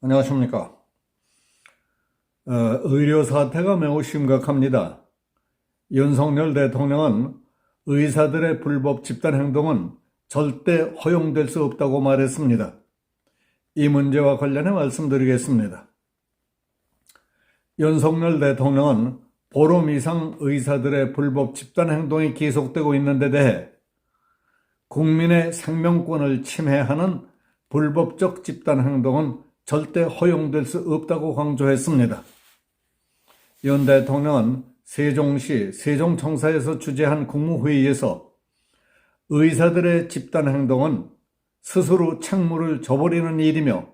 안녕하십니까. 의료 사태가 매우 심각합니다. 윤석열 대통령은 의사들의 불법 집단 행동은 절대 허용될 수 없다고 말했습니다. 이 문제와 관련해 말씀드리겠습니다. 윤석열 대통령은 보름 이상 의사들의 불법 집단 행동이 계속되고 있는 데 대해 국민의 생명권을 침해하는 불법적 집단 행동은 절대 허용될 수 없다고 강조했습니다. 윤 대통령은 세종시 세종청사에서 주재한 국무회의에서 의사들의 집단 행동은 스스로 책무를 져버리는 일이며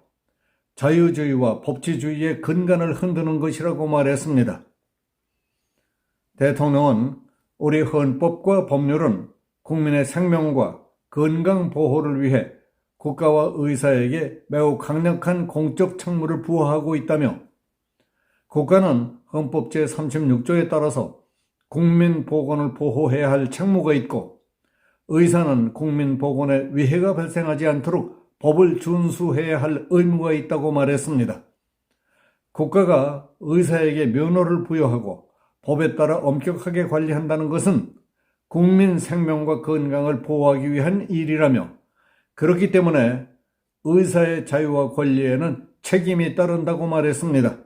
자유주의와 법치주의의 근간을 흔드는 것이라고 말했습니다. 대통령은 우리 헌법과 법률은 국민의 생명과 건강 보호를 위해 국가와 의사에게 매우 강력한 공적 책무를 부여하고 있다며 국가는 헌법 제36조에 따라서 국민 보건을 보호해야 할 책무가 있고 의사는 국민 보건에 위해가 발생하지 않도록 법을 준수해야 할 의무가 있다고 말했습니다. 국가가 의사에게 면허를 부여하고 법에 따라 엄격하게 관리한다는 것은 국민 생명과 건강을 보호하기 위한 일이라며 그렇기 때문에 의사의 자유와 권리에는 책임이 따른다고 말했습니다.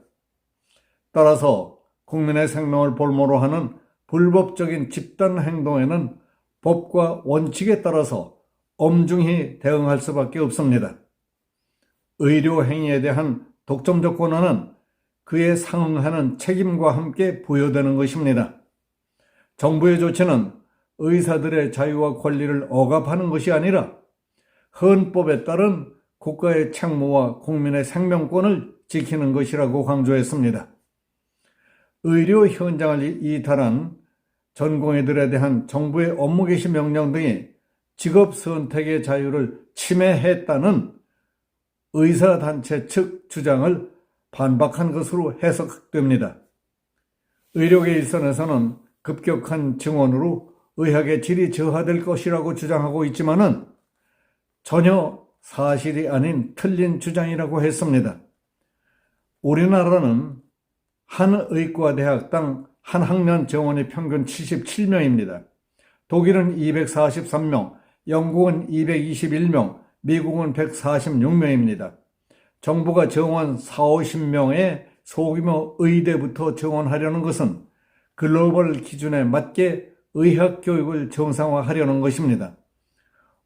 따라서 국민의 생명을 볼모로 하는 불법적인 집단 행동에는 법과 원칙에 따라서 엄중히 대응할 수밖에 없습니다. 의료 행위에 대한 독점적 권한은 그에 상응하는 책임과 함께 부여되는 것입니다. 정부의 조치는 의사들의 자유와 권리를 억압하는 것이 아니라 헌법에 따른 국가의 책무와 국민의 생명권을 지키는 것이라고 강조했습니다. 의료 현장을 이탈한 전공의들에 대한 정부의 업무 개시 명령 등이 직업 선택의 자유를 침해했다는 의사단체 측 주장을 반박한 것으로 해석됩니다. 의료계 일선에서는 급격한 증원으로 의학의 질이 저하될 것이라고 주장하고 있지만은 전혀 사실이 아닌 틀린 주장이라고 했습니다. 우리나라는 한 의과대학당 한 학년 정원이 평균 77명입니다. 독일은 243명, 영국은 221명, 미국은 146명입니다. 정부가 정원 40~50명의 소규모 의대부터 정원하려는 것은 글로벌 기준에 맞게 의학교육을 정상화하려는 것입니다.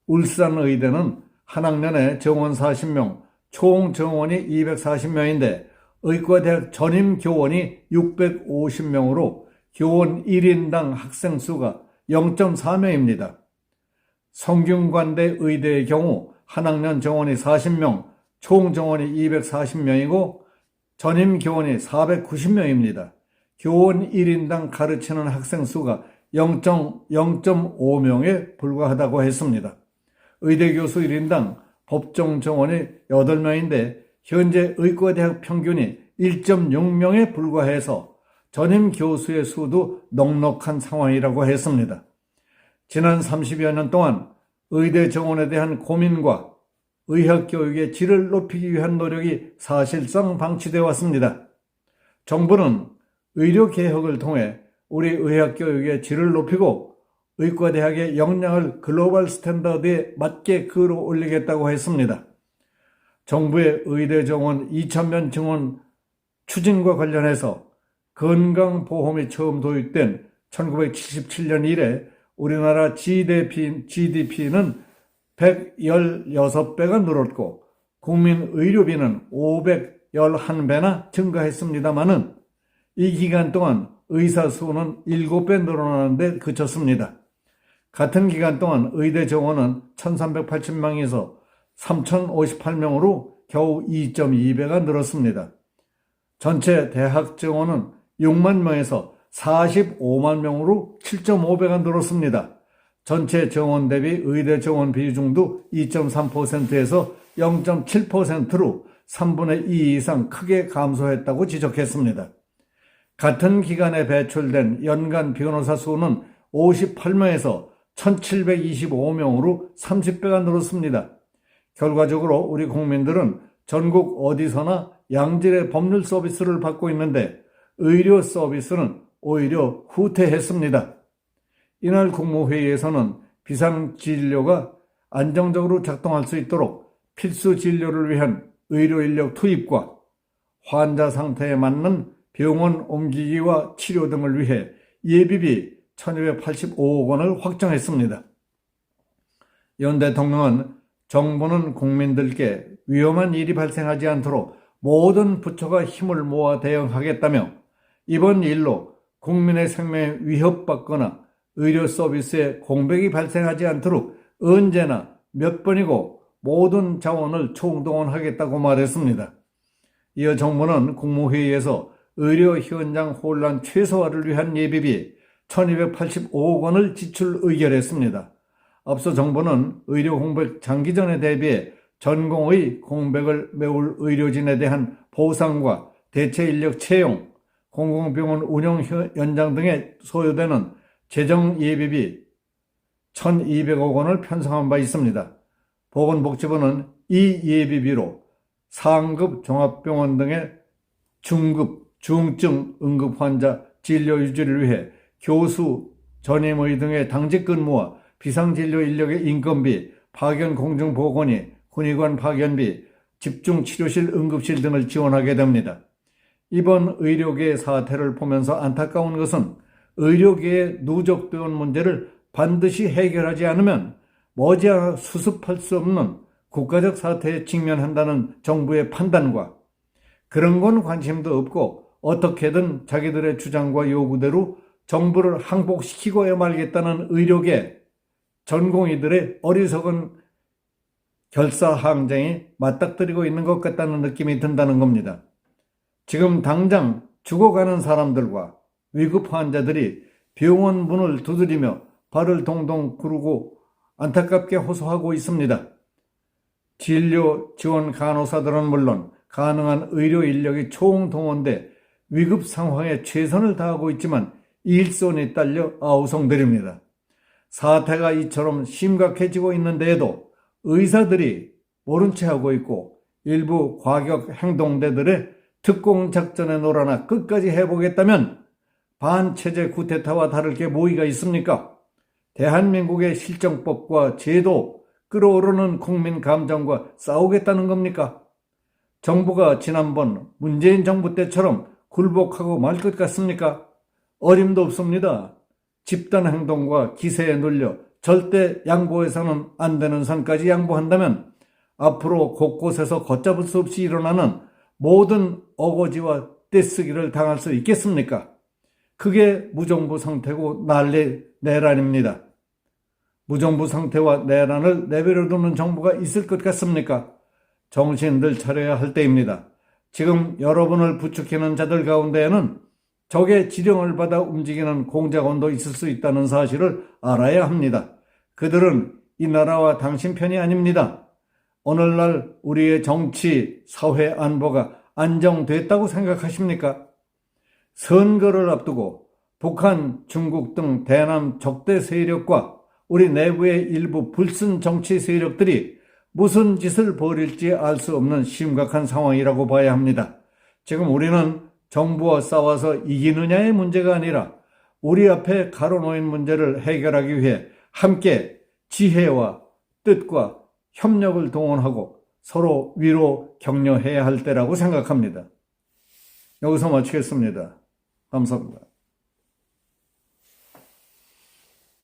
울산 의대는 한 학년에 정원 40명, 총 정원이 240명인데 의과대학 전임 교원이 650명으로 교원 1인당 학생 수가 0.4명입니다. 성균관대 의대의 경우 한 학년 정원이 40명, 총 정원이 240명이고 전임 교원이 490명입니다. 교원 1인당 가르치는 학생 수가 0.5명에 불과하다고 했습니다. 의대 교수 1인당 법정 정원이 8명인데 현재 의과대학 평균이 1.6명에 불과해서 전임 교수의 수도 넉넉한 상황이라고 했습니다. 지난 30여 년 동안 의대 정원에 대한 고민과 의학교육의 질을 높이기 위한 노력이 사실상 방치되어 왔습니다. 정부는 의료개혁을 통해 우리 의학교육의 질을 높이고 의과대학의 역량을 글로벌 스탠다드에 맞게 끌어올리겠다고 했습니다. 정부의 의대 정원 2,000명 증원 추진과 관련해서 건강보험이 처음 도입된 1977년 이래 우리나라 GDP는 116배가 늘었고 국민 의료비는 511배나 증가했습니다마는 이 기간 동안 의사 수는 7배 늘어나는데 그쳤습니다. 같은 기간 동안 의대 정원은 1,380명에서 3,058명으로 겨우 2.2배가 늘었습니다. 전체 대학 정원은 6만 명에서 45만 명으로 7.5배가 늘었습니다. 전체 정원 대비 의대 정원 비중도 2.3%에서 0.7%로 3분의 2 이상 크게 감소했다고 지적했습니다. 같은 기간에 배출된 연간 변호사 수는 58명에서 1,725명으로 30배가 늘었습니다. 결과적으로 우리 국민들은 전국 어디서나 양질의 법률 서비스를 받고 있는데 의료 서비스는 오히려 후퇴했습니다. 이날 국무회의에서는 비상진료가 안정적으로 작동할 수 있도록 필수 진료를 위한 의료 인력 투입과 환자 상태에 맞는 병원 옮기기와 치료 등을 위해 예비비 1285억 원을 확정했습니다. 윤 대통령은 정부는 국민들께 위험한 일이 발생하지 않도록 모든 부처가 힘을 모아 대응하겠다며 이번 일로 국민의 생명에 위협받거나 의료 서비스에 공백이 발생하지 않도록 언제나 몇 번이고 모든 자원을 총동원하겠다고 말했습니다. 이어 정부는 국무회의에서 의료 현장 혼란 최소화를 위한 예비비 1285억 원을 지출 의결했습니다. 앞서 정부는 의료 공백 장기전에 대비해 전공의 공백을 메울 의료진에 대한 보상과 대체 인력 채용, 공공병원 운영 연장 등에 소요되는 재정 예비비 1,200억 원을 편성한 바 있습니다. 보건복지부는 이 예비비로 상급 종합병원 등의 중급, 중증 응급 환자 진료 유지를 위해 교수, 전임의 등의 당직 근무와 비상진료 인력의 인건비, 파견 공중보건의 군의관 파견비, 집중치료실 응급실 등을 지원하게 됩니다. 이번 의료계 사태를 보면서 안타까운 것은 의료계의 누적되어 온 문제를 반드시 해결하지 않으면 머지않아 수습할 수 없는 국가적 사태에 직면한다는 정부의 판단과 그런 건 관심도 없고 어떻게든 자기들의 주장과 요구대로 정부를 항복시키고야 말겠다는 의료계 전공의들의 어리석은 결사항쟁이 맞닥뜨리고 있는 것 같다는 느낌이 든다는 겁니다. 지금 당장 죽어가는 사람들과 위급 환자들이 병원 문을 두드리며 발을 동동 구르고 안타깝게 호소하고 있습니다. 진료 지원 간호사들은 물론 가능한 의료 인력이 총동원돼 위급 상황에 최선을 다하고 있지만 일손이 딸려 아우성들입니다. 사태가 이처럼 심각해지고 있는데에도 의사들이 모른 채 하고 있고 일부 과격 행동대들의 특공작전에 놀아나 끝까지 해보겠다면 반체제 쿠데타와 다를 게 뭐가 있습니까? 대한민국의 실정법과 제도, 끓어오르는 국민 감정과 싸우겠다는 겁니까? 정부가 지난번 문재인 정부 때처럼 굴복하고 말 것 같습니까? 어림도 없습니다. 집단 행동과 기세에 눌려 절대 양보해서는 안 되는 선까지 양보한다면 앞으로 곳곳에서 걷잡을 수 없이 일어나는 모든 어거지와 떼쓰기를 당할 수 있겠습니까? 그게 무정부 상태고 난리 내란입니다. 무정부 상태와 내란을 내버려두는 정부가 있을 것 같습니까? 정신들 차려야 할 때입니다. 지금 여러분을 부추기는 자들 가운데에는 적의 지령을 받아 움직이는 공작원도 있을 수 있다는 사실을 알아야 합니다. 그들은 이 나라와 당신 편이 아닙니다. 오늘날 우리의 정치, 사회 안보가 안정됐다고 생각하십니까? 선거를 앞두고 북한, 중국 등 대남 적대 세력과 우리 내부의 일부 불순 정치 세력들이 무슨 짓을 벌일지 알 수 없는 심각한 상황이라고 봐야 합니다. 지금 우리는 정부와 싸워서 이기느냐의 문제가 아니라 우리 앞에 가로놓인 문제를 해결하기 위해 함께 지혜와 뜻과 협력을 동원하고 서로 위로 격려해야 할 때라고 생각합니다. 여기서 마치겠습니다. 감사합니다.